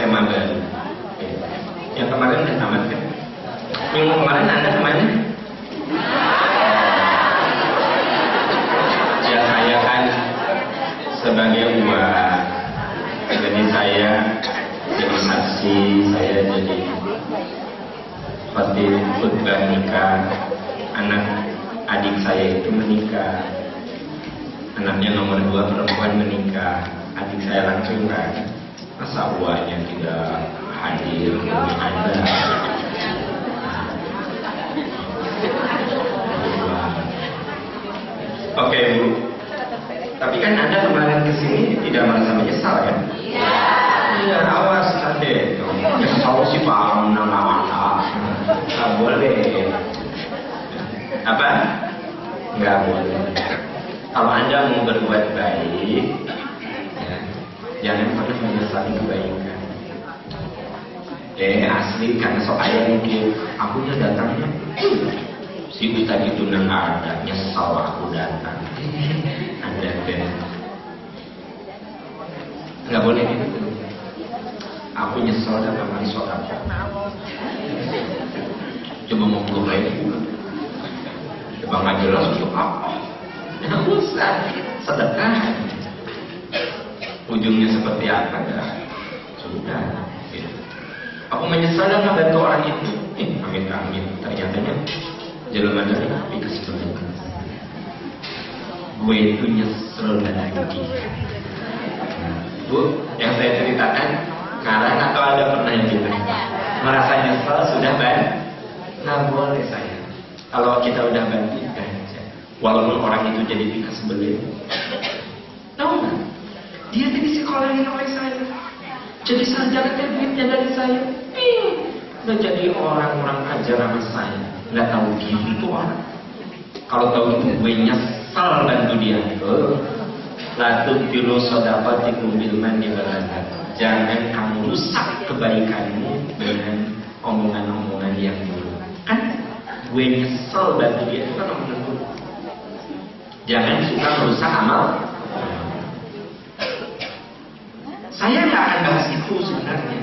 SMA baru. Yang kemarin udah tamat kan? Minggu kemarin Anda kemana? Ya saya kan sebagai uang, jadi saya jadi saksi, saya jadi khutbah nikah. Anak adik saya itu menikah, anaknya nomor 2 perempuan menikah, adik saya langsung kan. Masa uangnya tidak hadir di Anda? Oke Bu, tapi kan Anda kemarin kesini tidak merasa menyesal kan? Iya, awas Ade. Nyesal sih Pak, nggak boleh. Apa? Nggak boleh. Kalau Anda mau berbuat baik, ya, jangan pernah menyesali kebaikan. Asli karena sok ayah mungkin akunya datangnya si Uta itu nggak ada, nyesal aku datang. Anda kan nggak boleh gitu. Aku nyesal datang kali sholat. Coba mau mulai, coba nggak jelas untuk apa? Nggak usah sedekah. Ujungnya seperti apa ya? Sudah. Gitu. Aku menyesal dan nggak bantu orang itu. Amit-amit. Ternyatanya jalan dari pikas sebenarnya. Gue itu nyesel lagi. Bu, yang saya ceritakan sekarang atau Anda pernah gitu? Merasa nyesel sudah nggak boleh saya. Kalau kita udah bantu, walaupun orang itu jadi pikas sebelin, tahu nggak? Dia disekolahin oleh saya, jadi sarjana duitnya dari saya. Udah jadi orang ajar sama saya, nggak tahu diri itu orang. Kalau tahu itu gue nyesel bantu dia. Latut bilu sodapatikum bilman di belanda. Jangan kamu rusak kebaikanmu dengan omongan-omongan yang dulu. Kan gue nyesel bantu dia itu kan omongan dulu. Jangan suka merusak amal. Saya nggak akan bahas itu sebenarnya.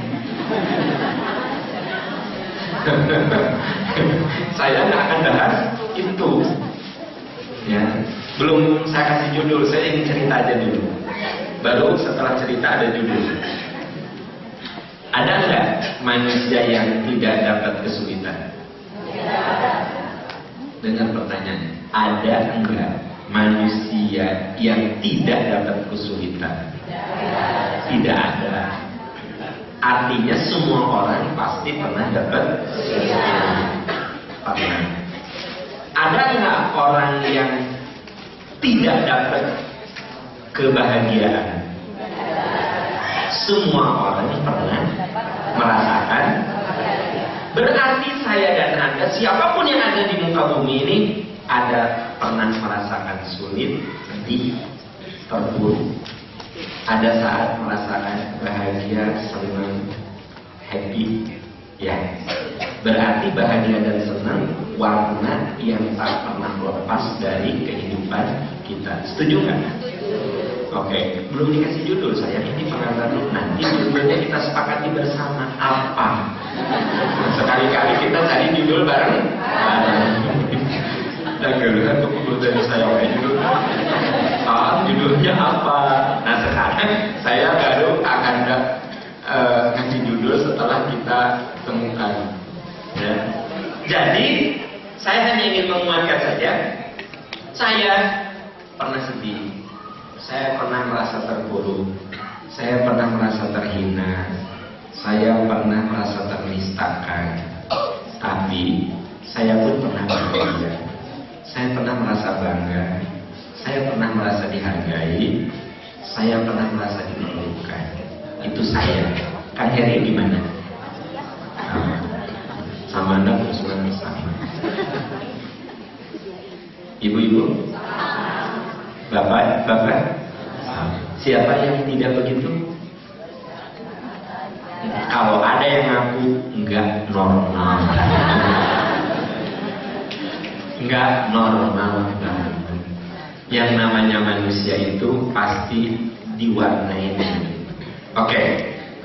Saya nggak akan bahas itu. Ya, belum saya kasih judul. Saya ingin cerita aja dulu. Baru setelah cerita ada judul. Ada nggak manusia yang tidak dapat kesulitan? Dengan pertanyaan, ada enggak manusia yang tidak dapat kesulitan? Tidak ada. Artinya semua orang pasti pernah dapat kesulitan. Pernah. Ada enggak orang yang tidak dapat kebahagiaan? Semua orang pernah merasakan. Berarti saya dan Anda, siapapun yang ada di muka bumi ini, ada pernah merasakan sulit, sedih, terpuruk. Ada saat merasakan bahagia, senang, happy. Ya, berarti bahagia dan senang warna yang tak pernah lepas dari kehidupan kita. Setuju nggak? Oke, belum dikasih judul saya, ini pengantar dulu. Nanti judulnya kita sepakati bersama apa? Sekali-kali kita cari judul bareng. Dan giliran untuk dari saya judul. Judulnya apa? Nah sekarang saya baru akan ngasih judul setelah kita temukan. Ya. Jadi saya hanya ingin menguatkan saja. Saya pernah sedih. Saya pernah merasa terpuruk, saya pernah merasa terhina, saya pernah merasa ternistakan. Tapi saya pun pernah bahagia. Saya pernah merasa bangga, saya pernah merasa dihargai, saya pernah merasa diperlukan. Itu saya. Kang Heri gimana? Sama Anda usulan bersama. Ibu-ibu? Bapak? Siapa yang tidak begitu? Kalau ada yang ngaku enggak normal. Enggak normal. Yang namanya manusia itu pasti diwarnai. Oke,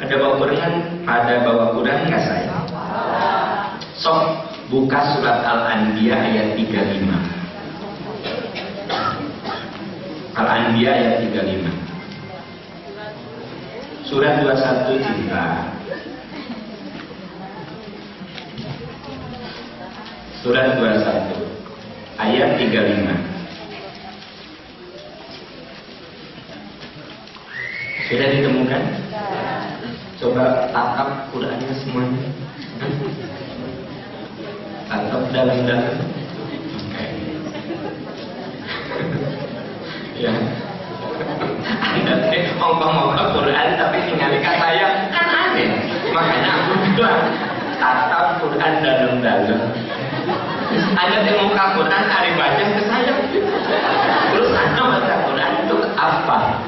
Ada bawa Quran nggak saya? Sok buka surat Al-Anbiya ayat 35. Al-Anbiya ayat 35. Surat 21 cinta. Surat 21 ayat 35. Sudah ditemukan? Coba tatap Qurannya semuanya. Tatap dalam-dalam. Oke. Ya. Anda ngomong-ngomong Quran tapi tinggal kata yang kan aneh. Makanya aku bilang tatap Quran dalam-dalam. Anda muka Quran hari baca ke saya. Terus Anda baca Quran itu apa?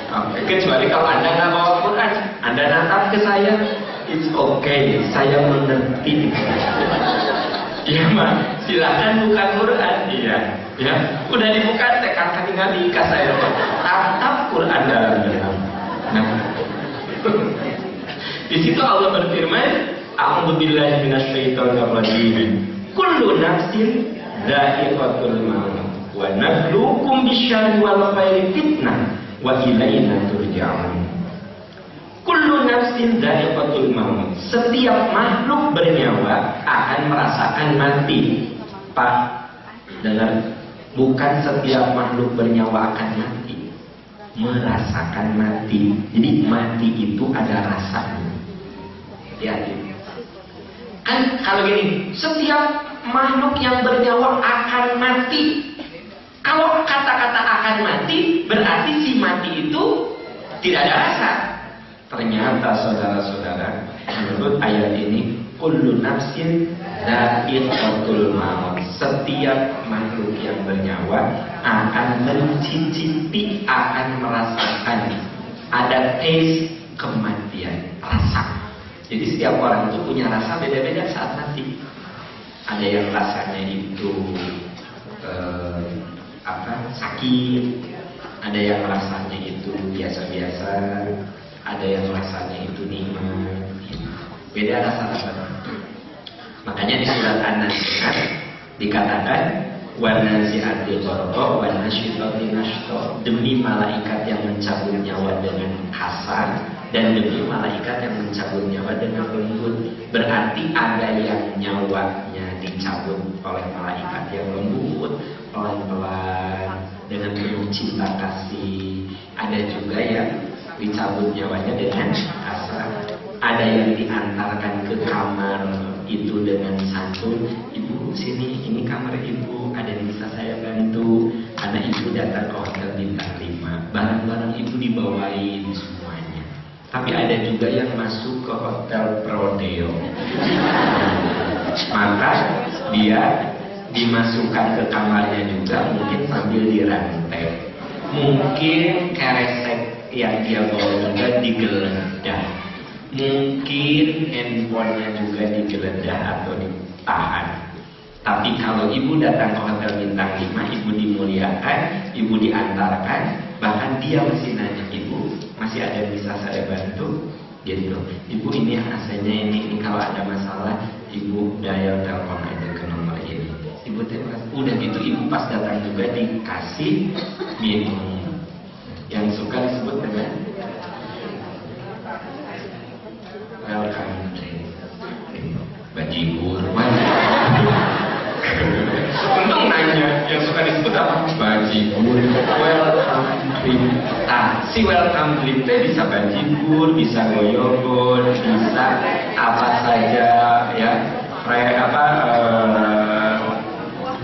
Oke, kecuali kalau Anda nggak bawa Quran, Anda natap ke saya, it's okay, saya mengerti. Iya mah, silakan buka Quran, iya, ya, udah dibuka, tekan tinggal diikat saya, tatap Quran dalam-dalam. Nah, di situ Allah berfirman, A'udzubillahi minasyaitonir rajim. Kullu nafsin dha'iqatul maut, wa nabluukum bisyarri wal khairi fitnah. Wa ilaina turja'un. Kullu nafsin dha'iqatul maut. Setiap makhluk bernyawa akan merasakan mati. Pak, dengar, bukan setiap makhluk bernyawa akan mati, merasakan mati. Jadi mati itu ada rasanya. Hati-hati. Kan kalau gini, setiap makhluk yang bernyawa akan mati. Kalau kata-kata akan mati, berarti si mati itu tidak ada rasa. Ternyata saudara-saudara, menurut ayat ini, kullu nafsin dha'iqatul maut. Setiap makhluk yang bernyawa akan mencicipi, akan merasakan. Ada taste kematian, rasa. Jadi setiap orang itu punya rasa beda-beda saat mati. Ada yang rasanya itu sakit, ada yang rasanya itu biasa-biasa, ada yang rasanya itu nikmat. Beda rasa-rasa. Makanya di surat An-Nazi'at dikatakan wan-nazi'ati gharqa wan-nasyitati nashta. Demi malaikat yang mencabut nyawa dengan kasar dan demi malaikat yang mencabut nyawa dengan lembut. Berarti ada yang nyawanya dicabut oleh malaikat yang lembut, pelan-pelan, dengan penuh cinta kasih. Ada juga yang dicabut nyawanya dengan kasar. Ada yang diantarkan ke kamar itu dengan santun, ibu sini, ini kamar ibu, ada yang bisa saya bantu. Karena ibu datang ke hotel bintang 5, barang-barang ibu dibawain semuanya. Tapi ada juga yang masuk ke hotel Prodeo. Maka dia dimasukkan ke kamarnya juga, mungkin sambil dirantai, mungkin keresek yang dia bawa juga digeledah, mungkin handphonenya juga digeledah atau ditahan. Tapi kalau ibu datang ke hotel bintang 5, ibu dimuliakan, ibu diantarkan, bahkan dia masih nanya, ibu masih ada yang bisa saya bantu? Gitu, ibu ini AC-nya ini kalau ada masalah ibu dial telepon aja ke nomor ini. Ibu telepon, udah gitu ibu pas datang juga dikasih minum yang suka disebut dengan welcome drink, bajigur. Untung nanya yang suka disebut apa? Bajigur, welcome drink. Nah, si welcome drink itu bisa bajigur, bisa goyobon, bisa apa saja ya,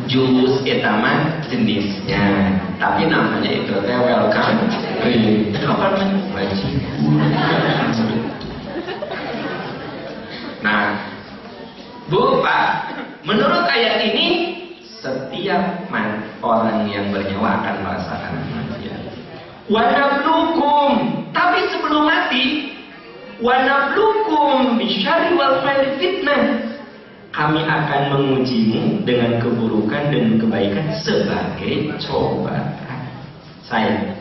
jus etaman jenisnya. Tapi namanya itu welcome drink. Apa namanya? Bajigur. Nah, Bu, Pak, menurut ayat ini setiap orang yang bernyawa akan merasakan kematian. Wanablukum, tapi sebelum mati, wanablukum bisyarri wal khairi fitnah. Kami akan mengujimu dengan keburukan dan kebaikan sebagai cobaan. Saya.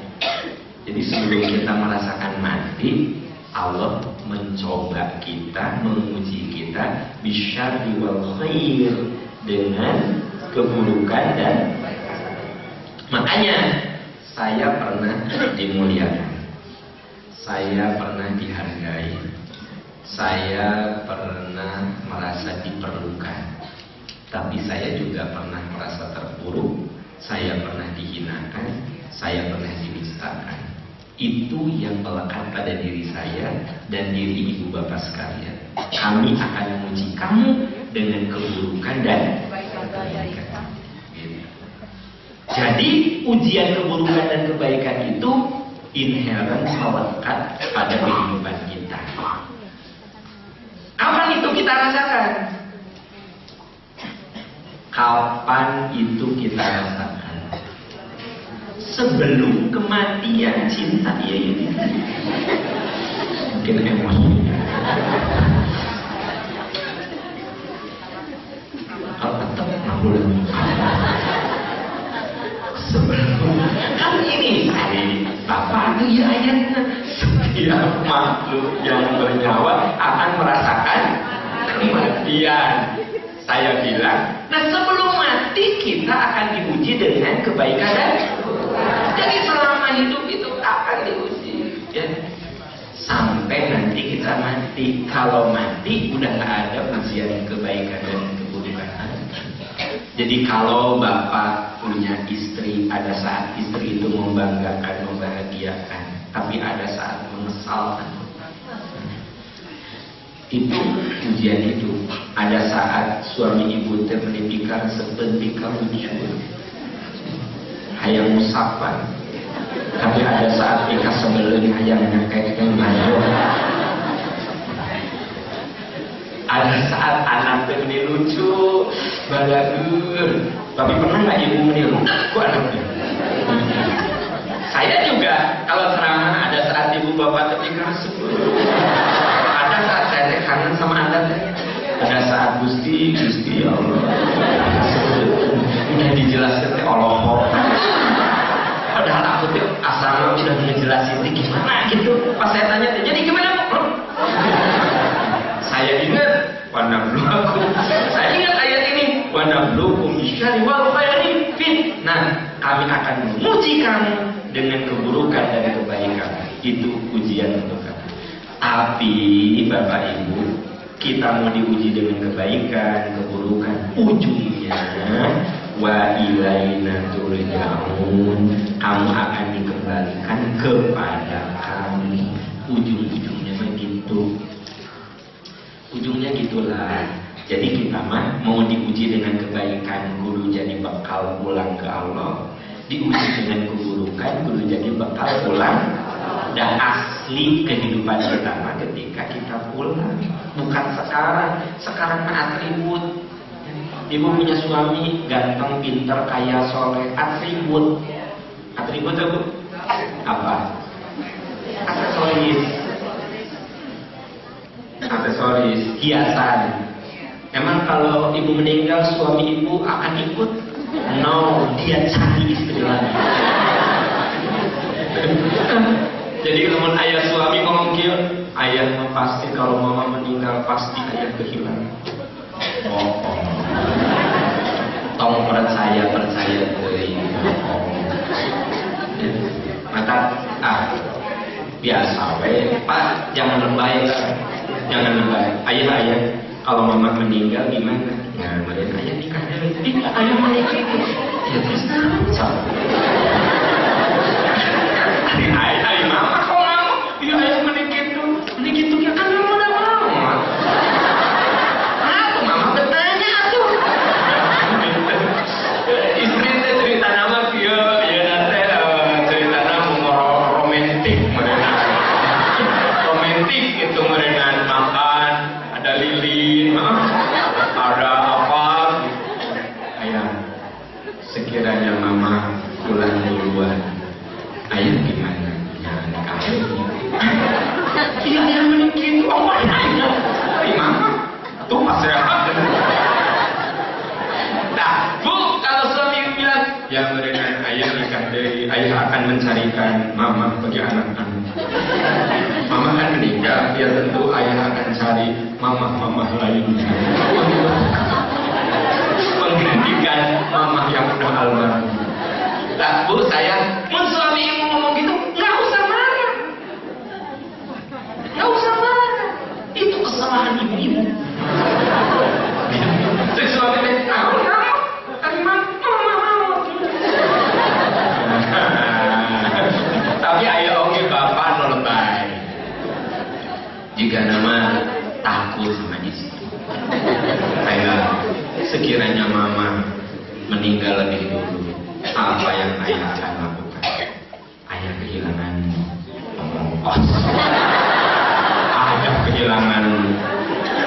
Jadi sebelum kita merasakan mati, Allah mencoba kita, menguji kita bisyarri wal khair, dengan keburukan dan makanya saya pernah dimuliakan, saya pernah dihargai, saya pernah merasa diperlukan, tapi saya juga pernah merasa terpuruk, saya pernah dihinakan, saya pernah dinistakan. Itu yang melekat pada diri saya dan diri ibu bapak sekalian. Kami akan menguji kamu dengan keburukan dan kebaikan. Jadi ujian keburukan dan kebaikan itu inherent melekat pada kehidupan kita. Kapan itu kita rasakan? Kapan itu kita rasakan? Sebelum kematian cinta ya ini. Mungkin emosi. Kalau tetap nggak boleh. Sebelum kan ini Bapak itu ya ayatnya, setiap makhluk yang bernyawa akan merasakan kematian. Saya bilang, nah sebelum mati kita akan diuji dengan kebaikan dan jadi selama hidup itu akan diuji ya. Sampai nanti kita mati. Kalau mati udah gak ada ujian kebaikan dan keburukan. Jadi kalau Bapak punya istri, ada saat istri itu membanggakan, membahagiakan, tapi ada saat mengesalkan. Itu ujian itu. Ada saat suami ibu teh menitikan sepentika lucu, hayang musapan. Tapi ada saat nikah sebelum hayang nyakekeng mayo. Ada saat anak teh meni lucu, balagur. Tapi pernah nggak ibu meniru? Aku anaknya. Saya juga kalau ceramah ada saat ibu bapak ketika sebelum. Ada saat saya kangen sama anda teh. Ada saat Gusti ya Allah. Udah dijelaskan teh Allah. Padahal aku tuh asal udah ngejelasin gimana gitu. Pas saya tanya, jadi gimana bro? Saya ingat wanabluwakum. Saya ingat ayat ini. Wanabluwakum bisyarri wal khairi fit. Nah, kami akan menguji kamu dengan keburukan dan kebaikan. Itu ujian untuk kamu. Tapi Bapak Ibu, kita mau diuji dengan kebaikan, keburukan, ujungnya wa ilaina turja'un, kamu akan dikembalikan kepada kami. Ujung-ujungnya begitu. Ujungnya gitulah. Jadi kita mah mau diuji dengan kebaikan, kudu jadi bekal pulang ke Allah. Diuji dengan keburukan, kudu jadi bekal pulang. Dan asli kehidupan kita mah ketika kita pulang, bukan sekarang. Sekarang mah atribut. Ibu punya suami ganteng, pinter, kaya, soleh, atribut. Atribut apa? Apa? Aksesoris. Aksesoris, hiasan. Emang kalau ibu meninggal, suami ibu akan ikut? No, dia cari istri lagi. Jadi namun ayah suami ngomong kieu, ayah mah pasti kalau mama meninggal pasti ayah kehilangan. Tong percaya deui. Maka biasa we, Pak, jangan lebay lah. Jangan lebay. Ayah, kalau mama meninggal gimana? Nah, meren ayah nikah deui. Ayah menikah. Ya terus terus. Ayah mama kok mau? Ya ayah menikah tuh ya kan mama udah mau. Aku mama bertanya tuh. Istri teh cerita nama kieu, ya nanti cerita nama romantis mereka. Romantis itu mereka makan, ada lilin, ada apa? Ayah, sekiranya mama pulang duluan, ayah gimana? Jangan kawin. Iya ayah menikah, oh ayah. Mama, tuh pas sehat. Nah, Bu, kalau suami bilang, ya mereka ayah nikah dari ayah akan mencarikan mama bagi anak-anak. Mama kan meninggal, ya tentu ayah akan cari mama lainnya menggantikan mama yang udah almarhum. Nah bu, saya mun suami ibu ngomong gitu, nggak usah marah, nggak usah marah, itu kesalahan ibu-ibu. Jadi suami teh, tapi ayo oke bapak nolbai. Jika nama takut sama istri, ayah sekiranya mama meninggal lebih dulu, apa yang ayah akan lakukan? Ayah kehilangan ongkos, ayah kehilangan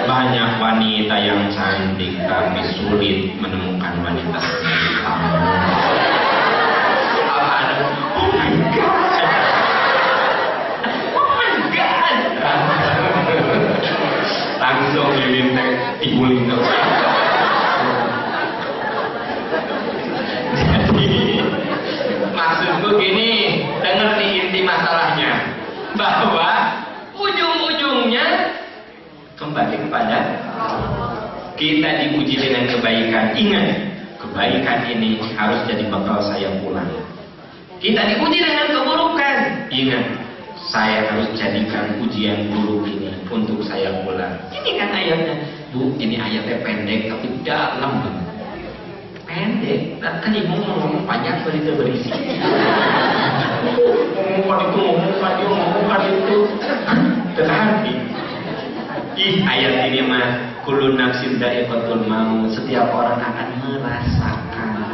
banyak wanita yang cantik, tapi sulit menemukan wanita seperti kamu. Apa ada? Oh my God, oh my God, langsung diminta diguling terus. Jadi maksudku gini, dengar nih inti masalahnya, bahwa ujung-ujungnya kembali kepada kita diuji dengan kebaikan. Ingat, kebaikan ini harus jadi bekal saya pulang. Kita diuji dengan keburukan. Ingat, saya harus jadikan ujian buruk ini untuk saya pulang. Ini kan ayatnya, Bu, ini ayatnya pendek tapi dalam banget. Pendek, kan ibu ngomong banyak berita berisi. ngomong itu, berarti. Ih, ayat ini mah kullu nafsin dha'iqatul maut, setiap orang akan merasakan.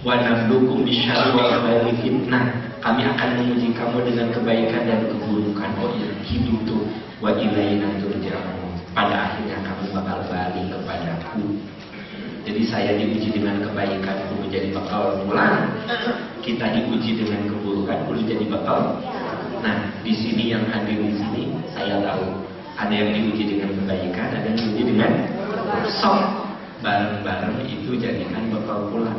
Wa nabluukum bisyarri wal khairi fitnah. Kami akan menguji kamu dengan kebaikan dan keburukan. Oh iya, hidup tuh. Wa ilaina turja'un. Pada akhirnya kamu bakal balik kepadaku. Jadi saya diuji dengan kebaikan, kudu jadi bakal pulang. Kita diuji dengan keburukan, kudu jadi bakal. Nah, di sini yang hadir di sini saya tahu ada yang diuji dengan kebaikan, ada yang diuji dengan sok. Bareng-bareng itu jadikan bakal pulang.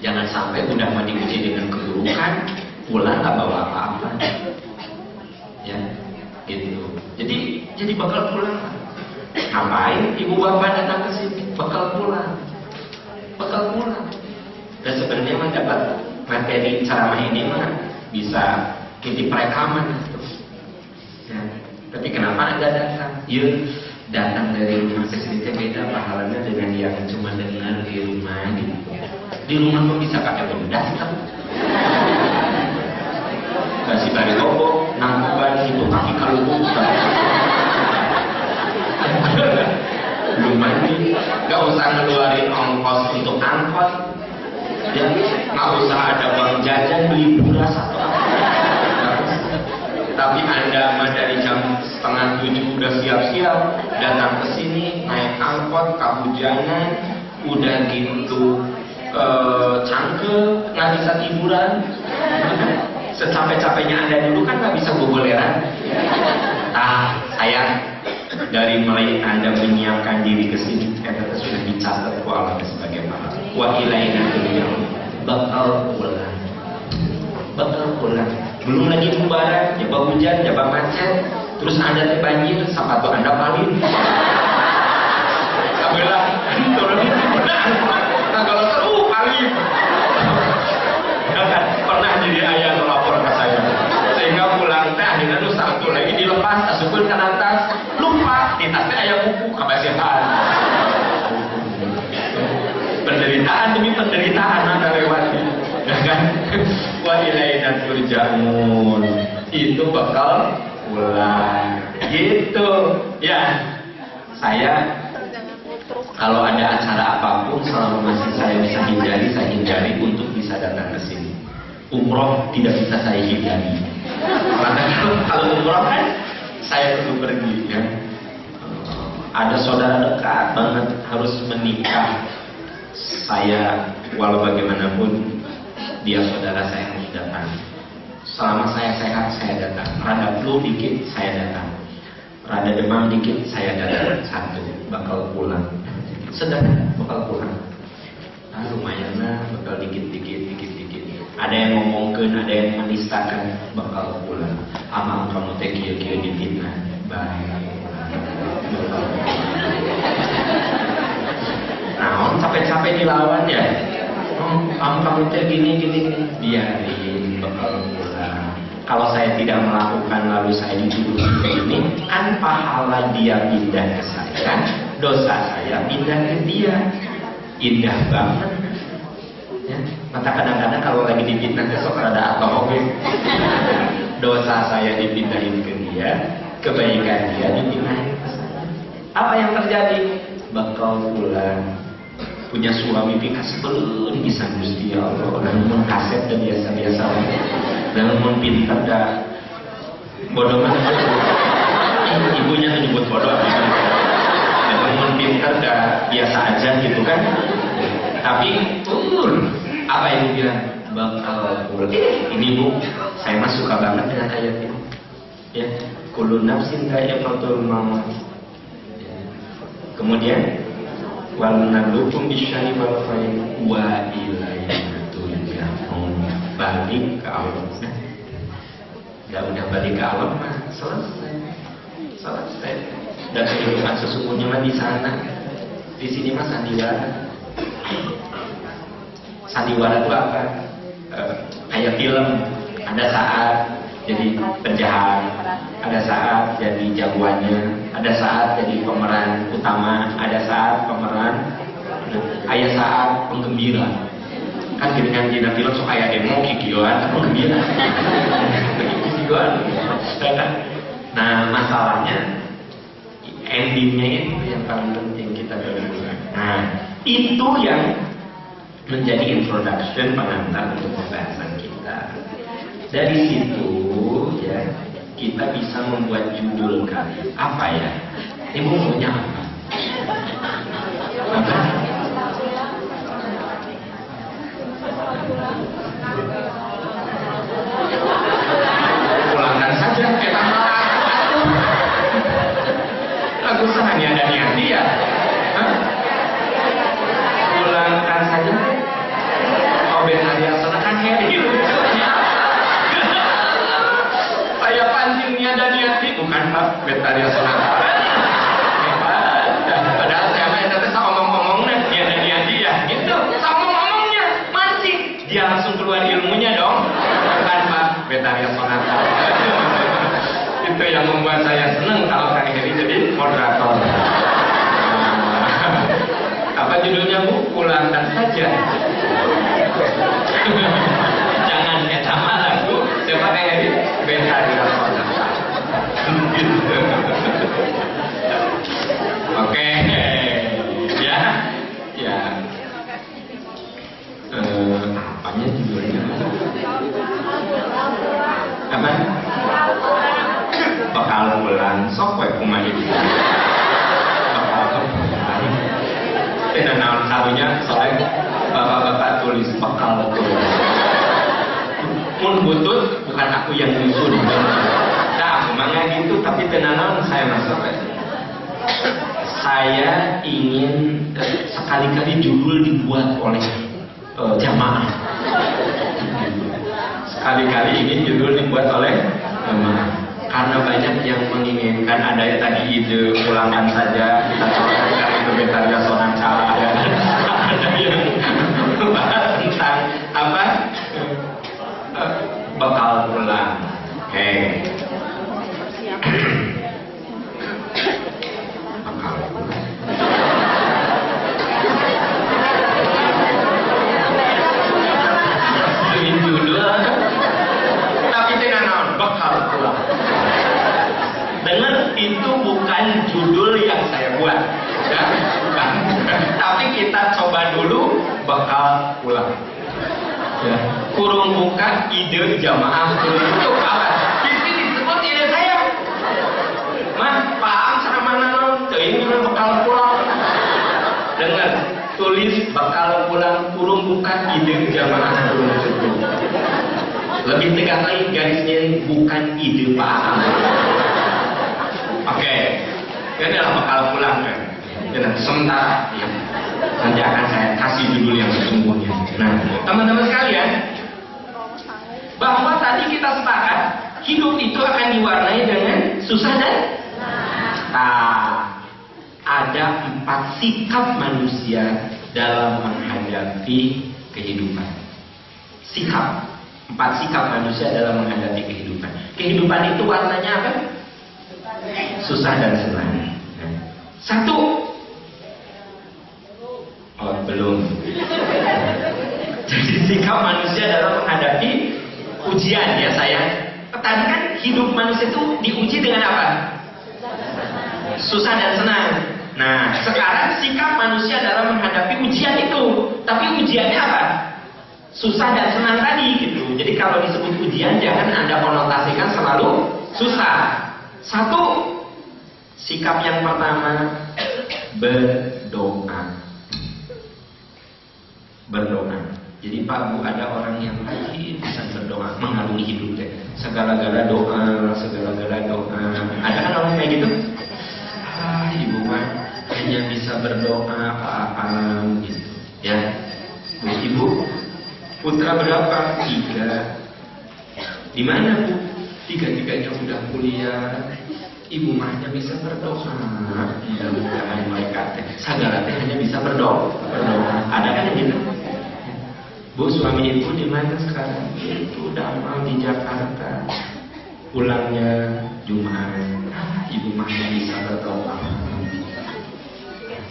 Jangan sampai udah mau diuji dengan keburukan, pulang nggak bawa apa-apa. Ya, gitu. Jadi bakal pulang. Ngapain ibu bapak datang ke sini? Bakal pulang. Dan sebenarnya mah dapat materi ceramah ini mah bisa titip rekaman gitu. Ya. Tapi kenapa Anda datang? Ya, datang dari rumah ke sini beda pahalanya dengan yang cuma dengar di rumah gitu. Di rumah pun bisa pakai bedah kan? Kasih bari toko, nangkuban itu kaki kalung. Belum mandi, gak usah ngeluarin ongkos untuk angkot, ya, gak usah ada uang jajan beli beras atau apa. Tapi Anda mah dari jam 6:30 udah siap-siap datang ke sini naik angkot, kehujanan, udah gitu cangkel, nggak bisa tiduran. Secapek-capeknya Anda dulu kan nggak bisa gogoleran. Nah, saya dari mulai Anda menyiapkan diri ke sini, kata sudah dicatat ku Allah sebagai pahala. Wa ilaina turja'un. Bakal pulang. Belum lagi lebaran, jaba hujan, jaba macet, terus Anda banjir, sepatu Anda paling. Kabelah, turun. Nah kalau seru paling. Pernah jadi ayah melapor ke saya, sehingga pulang teh akhirnya tuh satu lagi dilepas, tasukun ke atas, lupa di tasnya ayah buku kebersihan. Penderitaan demi penderitaan Anda lewati, ya kan? Wa ilaina turja'un. Itu bakal pulang. Gitu. Ya. Saya kalau ada acara apapun selama masih saya bisa hindari, saya hindari untuk bisa datang ke sini. Umroh tidak bisa saya hindari. Karena kalau umroh kan saya perlu pergi ya. Ada saudara dekat banget harus menikah. Saya walau bagaimanapun dia saudara saya harus datang. Selama saya sehat saya datang. Rada flu dikit saya datang. Rada demam dikit saya datang. Satu bakal pulang. Sedang bakal pulang. Nah, lumayan lah bakal dikit. Ada yang ngomongkeun, ada yang menistakan bakal pulang. Amang kamu teh kieu-kieu dipitnah. Baik. Nah, capek-capek dilawan ya. Kamu teh gini, biarin bakal pulang. Kalau saya tidak melakukan lalu saya dituduh ini, kan pahala dia pindah ke saya, dosa saya pindah ke dia. Indah banget. Ya, maka kadang-kadang kalau lagi dipitnah besok ada atau dosa saya dipindahin ke dia, kebaikan dia dipindahin ke saya. Apa yang terjadi? Bakal pulang punya suami pikas belum bisa Gusti Allah, dan mengkaset dan biasa-biasa, dan pintar dah bodoh mana ibunya menyebut bodoh, dan pintar dah biasa aja gitu kan. Tapi apa yang bilang bakal pulang. Ini Bu, saya mah suka banget dengan ayat ini. Ya, kullu nafsin dha'iqatul maut. Kemudian wal nabluukum bisyarri wal khairi wa ilaina turja'un. Balik ke Allah. Udah balik ke Allah mah selesai. Dan kehidupan sesungguhnya mah di sana. Di sini mah sandiwara. Sandiwara itu apa? Kayak film. Ada saat jadi penjahat, ada saat jadi jagoannya, ada saat jadi pemeran utama, ada saat pemeran, ada saat penggembira. Kan dengan dina film sok aya emo kikioan penggembira. Kikioan. Nah, masalahnya endingnya itu yang paling penting kita belajar. Nah, itu yang menjadi introduction pengantar untuk pembahasan kita. Dari situ ya kita bisa membuat judul kali. Apa ya? Ibu maunya apa? Apa? Pulangkan saja kita lagu sahanya dan yang dia. Pulangkan saja. Ben Arya senakan heri lucunya. Saya pancingnya dan Yati bukan Pak Ben Arya senakan. Padahal saya main tapi sama ngomong-ngomongnya dia dan Yati ya. Gitu, sama ngomongnya mancing. Dia langsung keluar ilmunya dong. Bukan Pak Ben Arya senakan. Itu yang membuat saya senang kalau Kang Heri jadi moderator. Apa judulnya Bu? Pulangkan saja. Jangan sama lagu coba kayak ini beda dengan orang. Oke, ya. Apanya judulnya? Apa? Bakal pulang sok we kumaha ieu. Bakal pulang. Tenan naon salunya soalnya bapak-bapak tulis bakal pulang. Mun butut bukan aku yang nyusun. Nah, aku mangga gitu tapi tenanan saya masuk. Saya ingin sekali-kali judul dibuat oleh jamaah. Sekali-kali ingin judul dibuat oleh jamaah. Karena banyak yang menginginkan, ada yang tadi ide pulangkan saja kita coba itu betarnya sonang salah ada yang bahas tentang apa bakal pulang. Oke. Bakal pulang. Ini judul tapi dengan naon bakal pulang. Dengar, itu bukan judul yang saya buat ya, bukan. Tapi kita coba dulu bakal pulang ya. Kurung buka ide jamaah itu apa? Di sini disebut ide saya. Mas, Pak sama mana teuing bakal pulang. Dengar, tulis bakal pulang kurung buka ide jamaah itu. Lebih tegas lagi garisnya bukan ide Pak Am. Oke, ini adalah bakal pulang kan. Dan sementara ya, nanti akan saya kasih judul yang sesungguhnya. Nah, teman-teman sekalian, bahwa tadi kita sepakat hidup itu akan diwarnai dengan susah dan ada 4 sikap manusia dalam menghadapi kehidupan. Sikap, 4 sikap manusia dalam menghadapi kehidupan. Kehidupan itu warnanya apa? Susah dan senang. 1. Oh, belum. Jadi sikap manusia dalam menghadapi ujian, ya sayang. Tadi kan hidup manusia itu diuji dengan apa? Susah dan senang. Nah, sekarang sikap manusia dalam menghadapi ujian itu. Tapi ujiannya apa? Susah dan senang tadi gitu. Jadi kalau disebut ujian jangan Anda konotasikan selalu susah. 1, sikap yang pertama, berdoa. Berdoa. Jadi Pak Bu, ada orang yang rajin bisa berdoa, mengarungi hidup deh. Segala-gala doa, segala-gala doa. Ada kan orang kayak gitu? Ibu mah hanya bisa berdoa apa-apaan gitu. Ya, Bu, Ibu putra berapa? 3. Di mana Bu? 3-tiganya udah kuliah. Ibu mah hanya bisa berdoa. Mudah-mudahan mereka segala teh hanya bisa berdoa. Ada kan yang gitu? Bu, suami ibu di mana sekarang? Itu udah amal di Jakarta. Pulangnya Jumat. Ibu mah hanya bisa berdoa.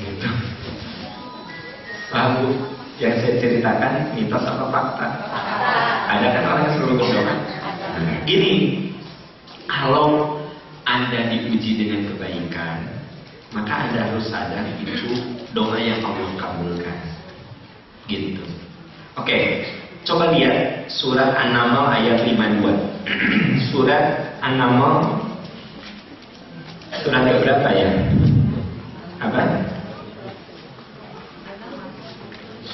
Gitu. Bu, yang saya ceritakan mitos apa fakta? Ada kan orang yang selalu berdoa? Gini, kalau Anda diuji dengan kebaikan, maka Anda harus sadar itu doa yang Allah kabulkan. Gitu. Oke, coba lihat surat An-Naml ayat 52. Surat An-Naml surat keberapa ya? Apa?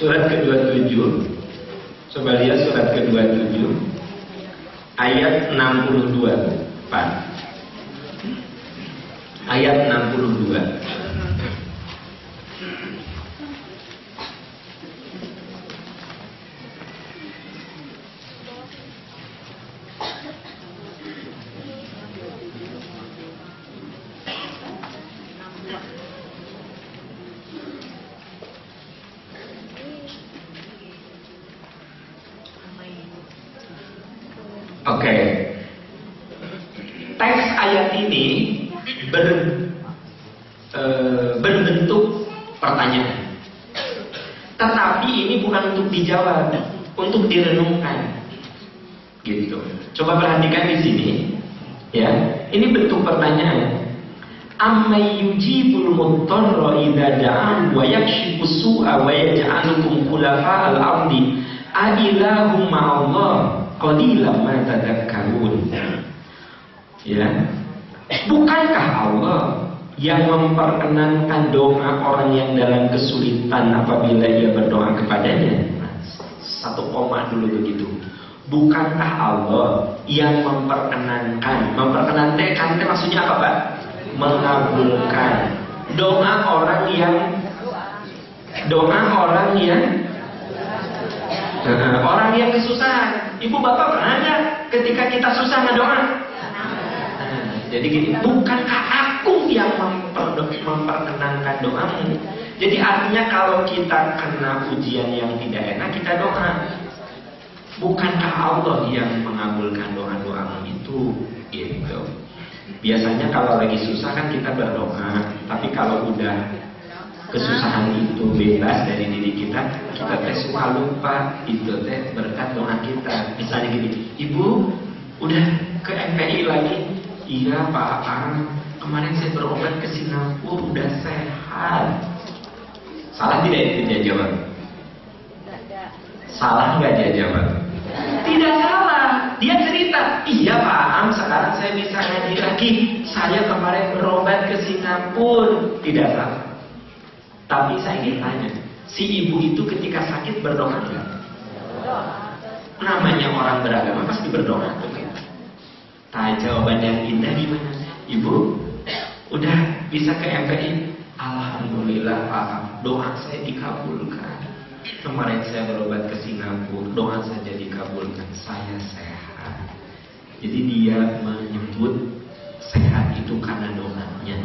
Surat ke-27. Coba lihat surat ke-27 ayat 62, Pak. Ayat 62. Oke. Teks ayat ini berbentuk pertanyaan. Tetapi ini bukan untuk dijawab, untuk direnungkan. Gitu. Coba perhatikan di sini. Ya, ini bentuk pertanyaan. Amman yujibul mudtarra idza da'ahu wa yakshifu su'a wa yaj'alukum khulafa'al ardi a ilahum ma'allah qalilan ma tadhakkarun. Ya. Bukankah Allah yang memperkenankan doa orang yang dalam kesulitan apabila ia berdoa kepadanya? Satu koma dulu begitu. Bukankah Allah yang memperkenankan? Memperkenankan maksudnya apa, Pak? Mengabulkan doa orang yang orang yang kesusahan. Ibu bapak pernah nggak ketika kita susah ngedoa? Jadi gini, bukankah aku yang memperkenankan doamu? Jadi artinya kalau kita kena ujian yang tidak enak, kita doa. Bukankah Allah yang mengabulkan doa-doamu itu? Gitu. Biasanya kalau lagi susah kan kita berdoa, tapi kalau udah kesusahan itu bebas dari diri kita teh suka lupa itu teh berkat doa kita. Misalnya gini, Ibu udah ke MPI lagi? Iya Pak, kemarin saya berobat ke Singapura, udah sehat. Salah tidak itu dia jawab? Salah nggak dia jawab? Tidak salah. Dia cerita, iya Pak sekarang saya bisa ngaji lagi. Saya kemarin berobat ke Singapura. Tidak salah. Tapi saya ingin tanya, si ibu itu ketika sakit berdoa nggak? Namanya orang beragama pasti berdoa. Jawaban yang indah gimana? Ibu udah bisa ke MPI? Alhamdulillah Pak, doa saya dikabulkan. kemarin saya berobat ke Singapura, doa saja dikabulkan, saya sehat. Jadi dia menyebut sehat itu karena doanya.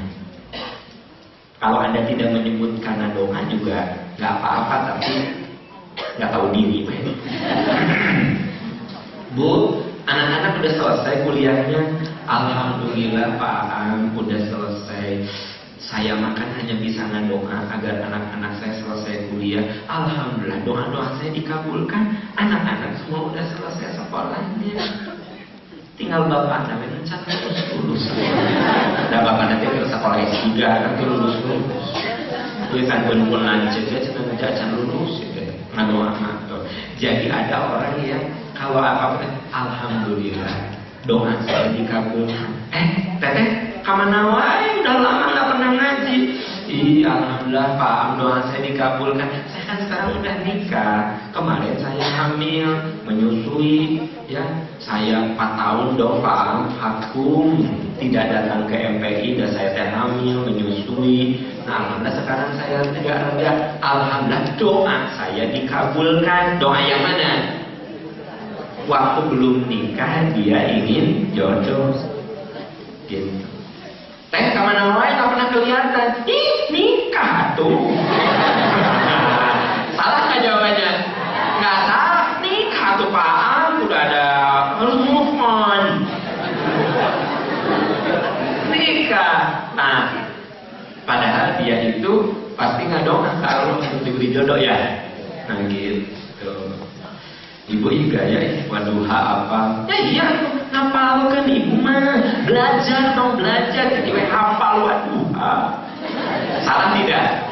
Kalau Anda tidak menyebut karena doa juga nggak apa-apa, tapi nggak tahu diri. Bu, anak-anak udah selesai kuliahnya. Alhamdulillah Pak Am udah selesai. Saya makan hanya bisa ngedoa agar anak-anak saya selesai kuliah. Alhamdulillah doa-doa saya dikabulkan. Anak-anak semua udah selesai sekolahnya. Tinggal bapak namanya mencat lulus. Nah bapak nanti ke sekolah S3 nanti lulus. Dia kan pun lanjut dia cuma menjajan lulus gitu. Ngadoa ngadoa. Jadi ada orang yang kalau apa-apa alhamdulillah doa saya dikabulkan. Teteh kamana wae udah lama nggak pernah ngaji. Iya alhamdulillah Pak doa saya dikabulkan. Saya kan sekarang udah nikah. Kemarin saya hamil, menyusui, ya saya 4 tahun dong Pak vakum, tidak datang ke MPI, dan saya hamil, menyusui. Nah alhamdulillah sekarang saya tidak reda. Alhamdulillah doa saya dikabulkan. Doa yang mana? Waktu belum nikah dia ingin jodoh gitu. Teh kemana wae nggak pernah kelihatan. Ih nikah tuh. Salah nggak jawabannya? Nggak salah, nikah tuh Pak. Udah ada harus move on. Nikah. Nah padahal dia itu pasti nggak doa kalau untuk diberi jodoh ya. Nah gitu. Ibu Iga ya, waduha apa? Ya iya, hafal kan ibu mah. Belajar dong, belajar. Jadi hafal waduha. Salah tidak?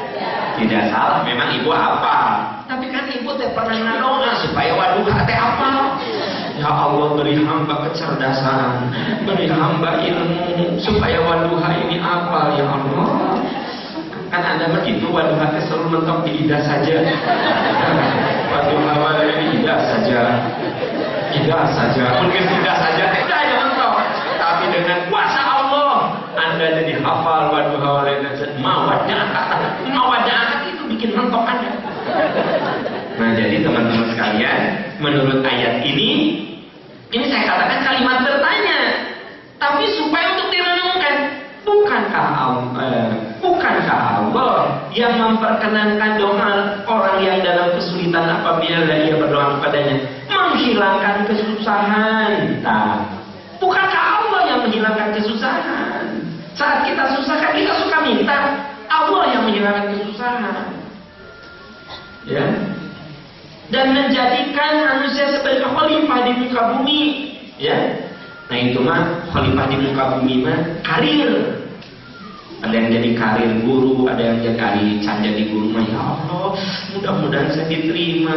Tidak salah, memang ibu hafal. Tapi kan ibu teh pernah ngadoa supaya waduha teh hafal. Ya Allah beri hamba kecerdasan, beri hamba ilmu supaya waduha ini hafal ya Allah. Kan Anda begitu waduha teh selalu mentok di lidah saja. Waduha waduha di lidah saja. Lidah saja. Mungkin lidah saja tidak ada mentok. Tapi dengan kuasa Allah Anda jadi hafal waduha waduha. Mawadnya angkat itu bikin mentok Anda. Nah jadi teman-teman sekalian, menurut ayat ini saya katakan kalimat bertanya, tapi supaya untuk direnungkan. Bukankah Allah yang memperkenankan doa orang yang dalam kesulitan apabila dia berdoa kepadanya, menghilangkan kesusahan? Nah, bukankah Allah yang menghilangkan kesusahan? Saat kita susah kan kita suka minta, Allah yang menghilangkan kesusahan. Ya. Dan menjadikan manusia sebagai khalifah di muka bumi, ya. Nah itu mah khalifah di muka bumi mah karir. Ada yang jadi karir guru, ada yang jadi guru mah ya Allah, mudah-mudahan saya diterima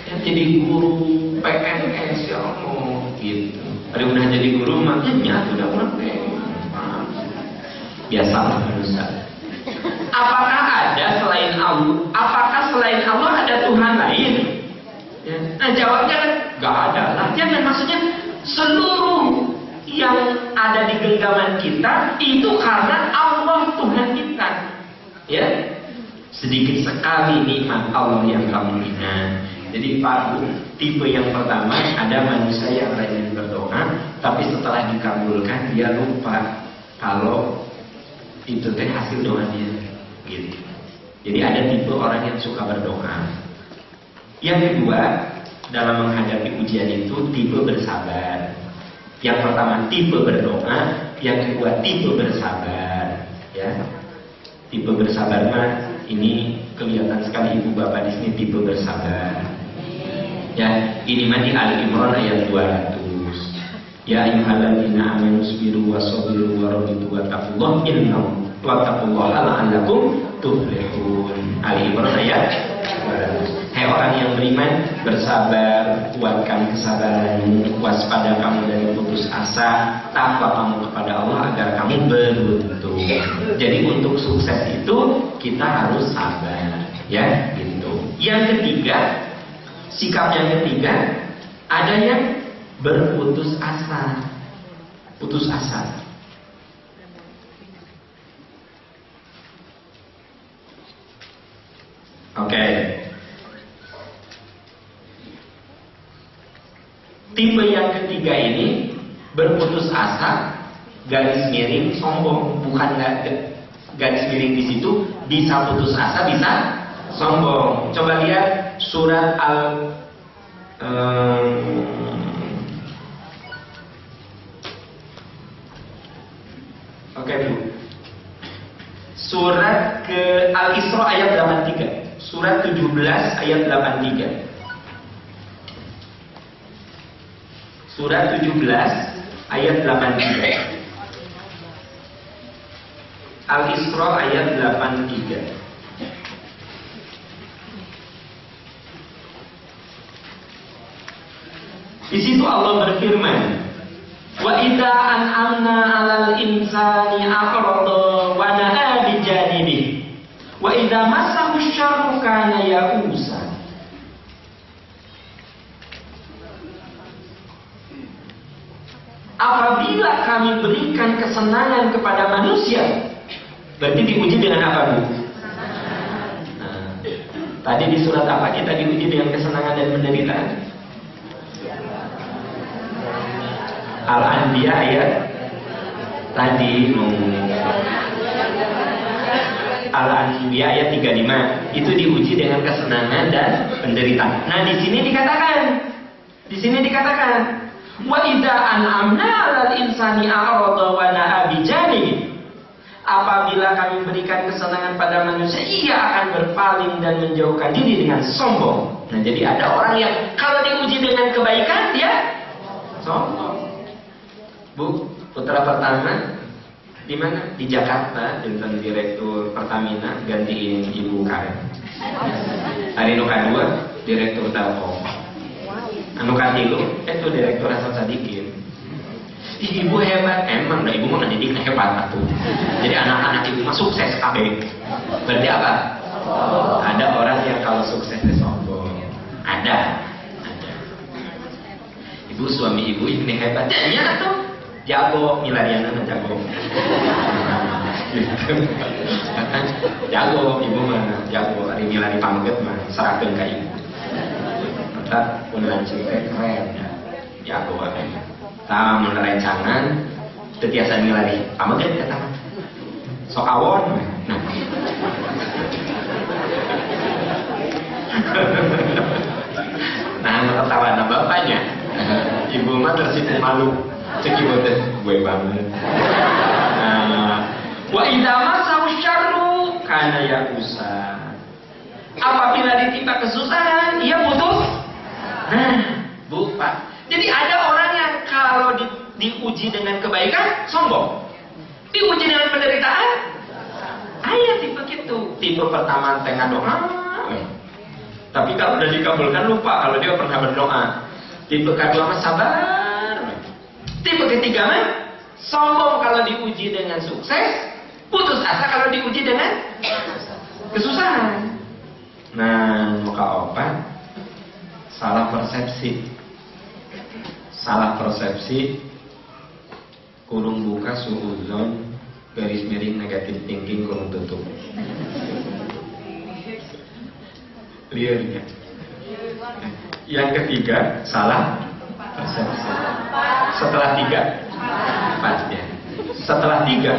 yang jadi guru PNS ya Allah gitu. Ada yang udah jadi guru mah ya udah ngerti. Biasalah manusia. Apakah selain Allah ada Tuhan lain? Ya. Nah jawabnya kan gak ada lah. Jangan maksudnya seluruh yang ada di genggaman kita itu karena Allah Tuhan kita. Ya, sedikit sekali nikmat Allah yang kamu ingat. Jadi Pak Bu, tipe yang pertama ada manusia yang rajin berdoa, tapi setelah dikabulkan dia lupa kalau itu teh hasil doa dia. Gitu. Jadi ada tipe orang yang suka berdoa. Yang kedua, dalam menghadapi ujian itu tipe bersabar. Yang pertama tipe berdoa, yang kedua tipe bersabar. Ya, tipe bersabar mah ini kelihatan sekali ibu bapak di sini tipe bersabar. Ya, ini mah di Ali Imran ayat 200. Ya ayyuhalladzina amanu sabiru wasabiru warabitu wattaqullaha wattaqullaha la'allakum tuflihun. Ali Imran ayat 200. Hai orang yang beriman, bersabar, kuatkan kesabaranmu, waspada kamu dari putus asa, takwa kamu kepada Allah agar kamu beruntung. Jadi untuk sukses itu kita harus sabar, ya gitu. Yang ketiga, sikap yang ketiga, ada yang berputus asa. Putus asa. Oke. Tipe yang ketiga ini berputus asa, garis miring, sombong. Bukan garis miring di situ, bisa putus asa, bisa sombong. Coba lihat surat Surat ke Al-Isra ayat 83. Surat 17 ayat 83. Surat 17 ayat 83. Al-Isra ayat 83. Di situ Allah berfirman, wa idza an'amna 'alal insani a'rada wa na'a bi janibihi wa idza massahu syarru kana ya'usa. Apabila kami berikan kesenangan kepada manusia, berarti diuji dengan apa, Bu? Nah, tadi di surat apa kita diuji dengan kesenangan dan penderitaan? Al-Anbiya ayat tadi Al-Anbiya ayat 35 itu diuji dengan kesenangan dan penderitaan. Nah, di sini dikatakan wa idza an'amna 'alal insani a'rada wa na'a bi janibihi. Apabila kami berikan kesenangan pada manusia, ia akan berpaling dan menjauhkan diri dengan sombong. Nah, jadi ada orang yang kalau diuji dengan kebaikan dia sombong. Bu, putra pertama di mana? Di Jakarta, tentang direktur Pertamina gantiin Ibu Karen. Hari nu kedua direktur Telkom. Anu katilu itu direktur Hasan Sadikin. Ibu hebat, emang dah ibu mah ngedidik hebat atuh. Jadi anak-anak ibu mah sukses kabeh. Berarti apa? Ada orang yang kalau sukses itu sombong. Ada. Ibu suami ibu ini hebat. Iya tuh. Jago, milariana jago. Jago, ibu mah jago. Hari milari pamget mah serahkeun ka ibu. Tetap pun lancing teh keren. Jago apa? Tah mun rencangan teu tiasa milari pamget kata. Sok awon. Nah. Nah, ketawa bapaknya. Ibu mah tersipu malu. Ceki boten gue banget. Wa idza masahu syarru kana ya'usa. Apabila ditimpa kesusahan, ia putus. Nah, Bu, Pak. Jadi ada orang yang kalau diuji dengan kebaikan sombong. Diuji dengan penderitaan, ayat tipe gitu. Tipe pertama tengah doa. Tapi kalau udah dikabulkan lupa kalau dia pernah berdoa. Tipe kedua mah sabar. Tipe ketiga mah sombong kalau diuji dengan sukses, putus asa kalau diuji dengan kesusahan. Nah, muka opat salah persepsi, kurung buka suudzon, garis miring negatif thinking kurung tutup. Liarnya. Yang ketiga salah persepsi. Setelah 3 4 ya. Setelah 3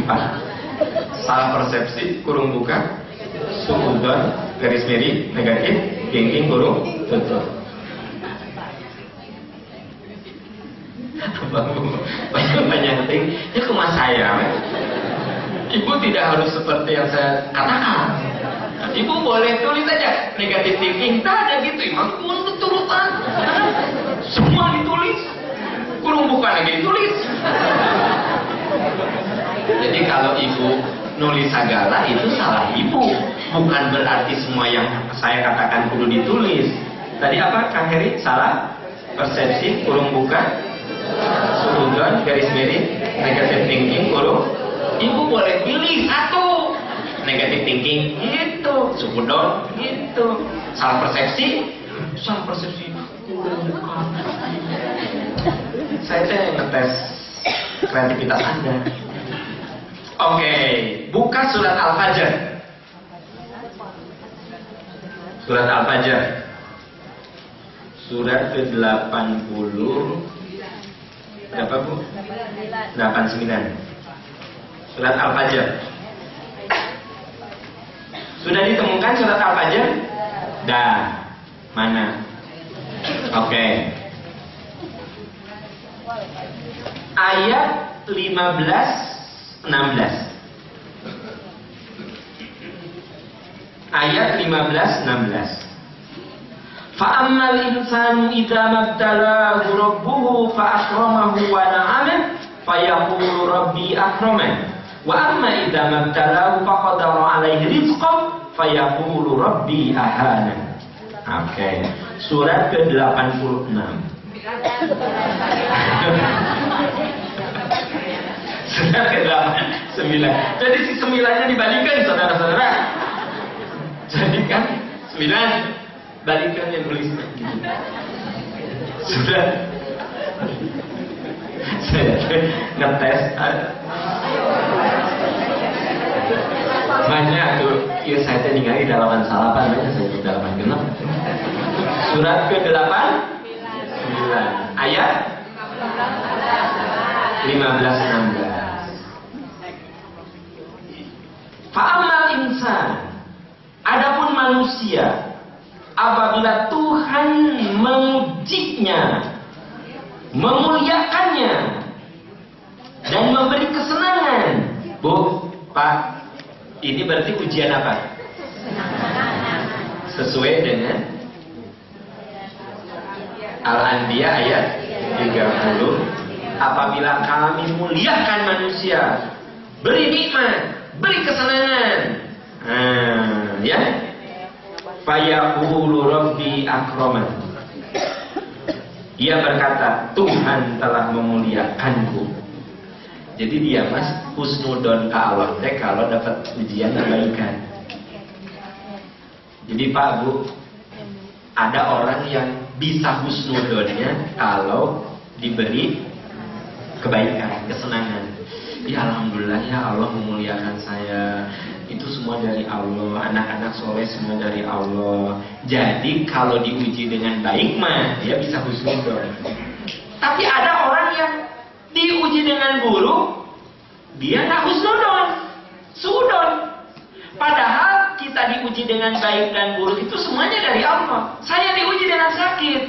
4 salah persepsi, kurung buka suudzon, garis miring negatif thinking kurung tutup. Banyak ting ini rumah saya. Ibu tidak harus seperti yang saya katakan. Ibu boleh tulis aja negatif thinking, tak ada gitu. Emang pun keturutan semua ditulis, kurung buka lagi ditulis. Jadi kalau ibu nulis segala itu salah ibu, bukan berarti semua yang saya katakan perlu ditulis. Tadi apa Kang Heri? Salah persepsi, kurung buka suudzon, garis miring negatif thinking kurung. Ibu boleh pilih satu, negatif thinking gitu, suudzon gitu. Salah persepsi saya teh ngetes kreativitas Anda. Oke, buka surat Al-Fajr. Surat Al-Fajr. Surat ke-80 berapa Bu? 89. Surat Al-Fajr. Sudah ditemukan surat Al-Fajr? Dah. Mana? Oke. Ayat 15-16. Ayat 15-16. Fa'ammal insanu idza mabtalahu rabbuhu fa'akramahu wa na'amahu fayaqulu rabbi akraman. Wa amma idza mabtalahu faqadara 'alaihi rizqahu fayaqulu rabbi ahana. Oke. Surat ke-86. Surat ke-89. Jadi si 9-nya dibalikan saudara-saudara. Jadi kan 9 balikan yang tulisnya sudah saya ngetes banyak tuh ya saya tinggal di halaman salapan aja saya di halaman genap surat ke-8 9 ayat 15-16. Fa'amal insan, adapun manusia apabila Tuhan memujinya, memuliakannya, dan memberi kesenangan. Bu, Pak, ini berarti ujian apa? Sesuai dengan Al-Anbiya ayat 30. Apabila kami muliakan manusia, beri nikmat, beri kesenangan. Ya. Fayaqulu rabbi akraman. Ia berkata, Tuhan telah memuliakanku. Jadi dia mas husnudon ke Allah teh kalau dapat ujian kebaikan. Jadi Pak Bu, ada orang yang bisa husnudonnya kalau diberi kebaikan, kesenangan. Ya Alhamdulillah ya Allah memuliakan saya. Itu semua dari Allah, anak-anak soleh semua dari Allah. Jadi kalau diuji dengan baik mah dia bisa husnudon. Tapi ada orang yang diuji dengan buruk, dia nggak husnudon, sudon. Padahal kita diuji dengan baik dan buruk itu semuanya dari Allah. Saya diuji dengan sakit.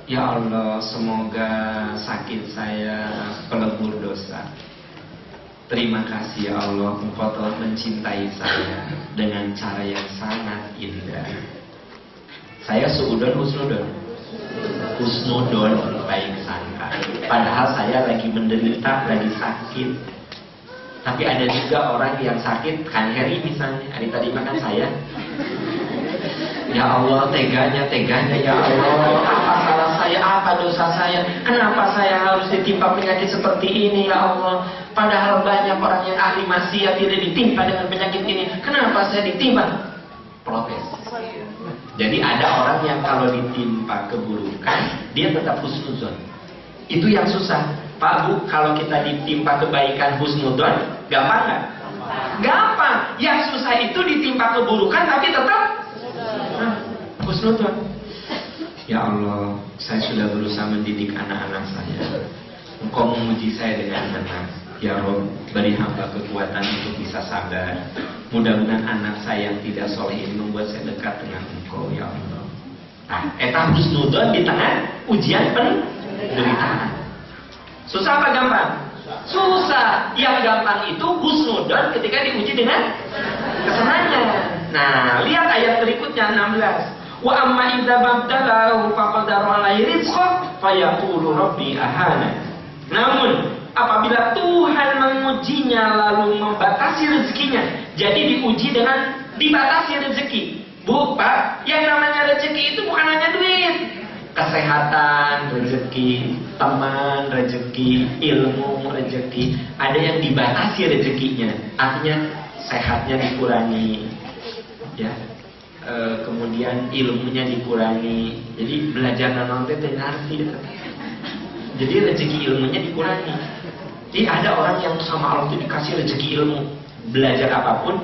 Ya Allah, semoga sakit saya pelebur dosa. Terima kasih ya Allah, Engkau telah mencintai saya dengan cara yang sangat indah. Saya suudon husnudon. Husnudon baik sangka. Padahal saya lagi menderita, lagi sakit. Tapi ada juga orang yang sakit, kan Heri misalnya. Hari tadi makan saya. Ya Allah, teganya ya Allah. Apa salah saya? Apa dosa saya? Kenapa saya harus ditimpa penyakit seperti ini ya Allah? Padahal banyak orang yang ahli maksiat tidak ditimpa dengan penyakit ini. Kenapa saya ditimpa? Protes. Jadi ada orang yang kalau ditimpa keburukan, dia tetap husnuzon. Itu yang susah. Pak Bu, kalau kita ditimpa kebaikan husnuzon, gampang nggak? Gampang. Yang susah itu ditimpa keburukan tapi tetap husnuzon. Ya Allah, saya sudah berusaha mendidik anak-anak saya. Engkau memuji saya dengan benar. Ya Rob, beri hamba kekuatan untuk bisa sabar. Mudah-mudahan anak saya yang tidak soleh ini membuat saya dekat dengan Engkau, ya Allah. Nah, eta husnudon di tengah ujian penderitaan. Susah apa gampang? Susah. Yang gampang itu husnudon ketika diuji dengan kesenangan. Nah, lihat ayat berikutnya 16. Wa amma idza mabtalahu faqadara 'alaihi rizqahu fayaqulu rabbi ahana. Namun apabila Tuhan mengujinya lalu membatasi rezekinya, jadi diuji dengan dibatasi rezeki. Bu, Pak, yang namanya rezeki itu bukan hanya duit. Kesehatan, rezeki, teman, rezeki, ilmu, rezeki. Ada yang dibatasi rezekinya. Artinya sehatnya dikurangi. Ya. Kemudian ilmunya dikurangi. Jadi belajar nanti ngerti. Jadi rezeki ilmunya dikurangi. Jadi ada orang yang sama Allah itu dikasih rezeki ilmu, belajar apapun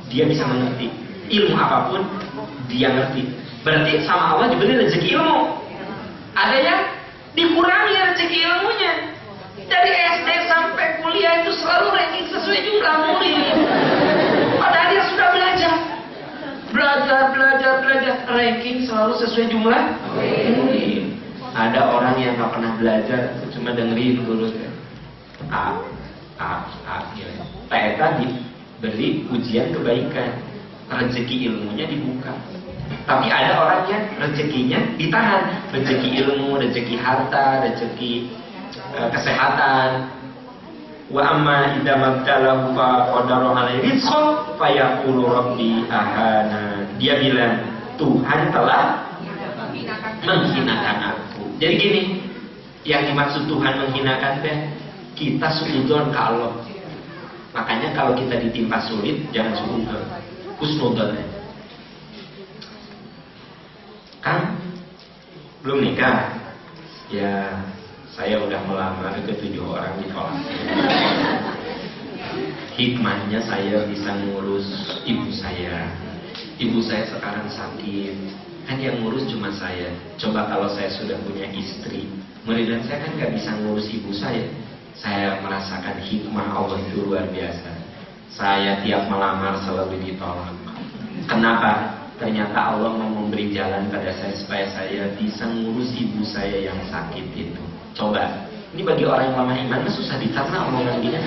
dia bisa mengerti, ilmu apapun dia ngerti. Berarti sama Allah diberi rezeki ilmu. Ada yang dikurangi rezeki ilmunya. Dari SD sampai kuliah itu selalu ranking sesuai jumlah murid. Padahal dia sudah belajar. Belajar, ranking selalu sesuai jumlah murid. Ada orang yang nggak pernah belajar, cuma dengerin lulus ya. Ya. Tadi beri ujian kebaikan, rezeki ilmunya dibuka. Tapi ada orang yang rezekinya ditahan, rezeki ilmu, rezeki harta, rezeki kesehatan. Wa amma idza mabtalahu fa qadara alaihi rizqan fa yaqulu rabbi ahana. Dia bilang, Tuhan telah menghinakan aku. Jadi gini, yang dimaksud Tuhan menghinakan teh kita suudzon ke Allah. Makanya kalau kita ditimpa sulit jangan suudzon, husnudzon. Kan belum nikah, ya saya udah melamar ke 7 orang ditolak. Hikmahnya saya bisa ngurus ibu saya. Ibu saya sekarang sakit, kan yang ngurus cuma saya. Coba kalau saya sudah punya istri, mudah-mudahan saya kan nggak bisa ngurus ibu saya. Saya merasakan hikmah Allah itu luar biasa. Saya tiap melamar selalu ditolak. Kenapa? Ternyata Allah mau memberi jalan pada saya supaya saya bisa ngurus ibu saya yang sakit itu. Coba, ini bagi orang yang lemah iman susah dicerna omongan dia.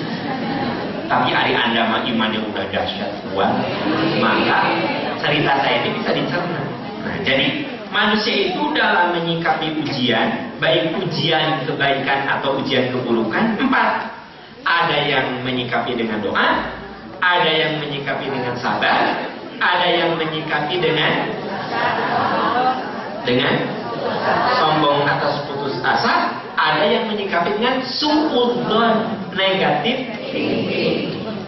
Tapi hari Anda mah imannya udah dahsyat kuat, maka cerita saya ini bisa dicerna. Nah, jadi manusia itu dalam menyikapi ujian, baik ujian kebaikan atau ujian keburukan, 4. Ada yang menyikapi dengan doa, ada yang menyikapi dengan sabar, ada yang menyikapi dengan sombong atas putus asa, ada yang menyikapi dengan suudzon, negatif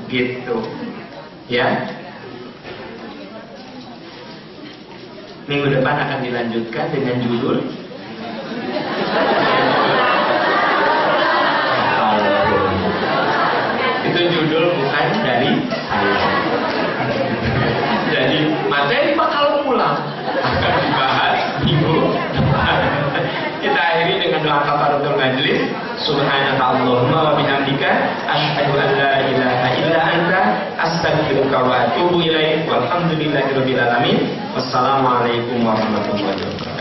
gitu ya. Minggu depan akan dilanjutkan dengan judul itu judul bukan dari saya. Jadi materi bakal pulang akan dibahas minggu depan. Kita akhiri dengan doa kafaratul majlis. Subhanaka Allahumma wa bihamdika asyhadu an la ilaha illa anta astaghfiruka wa atubu ilaik. Walhamdulillahirabbil alamin. Wassalamualaikum warahmatullahi wabarakatuh.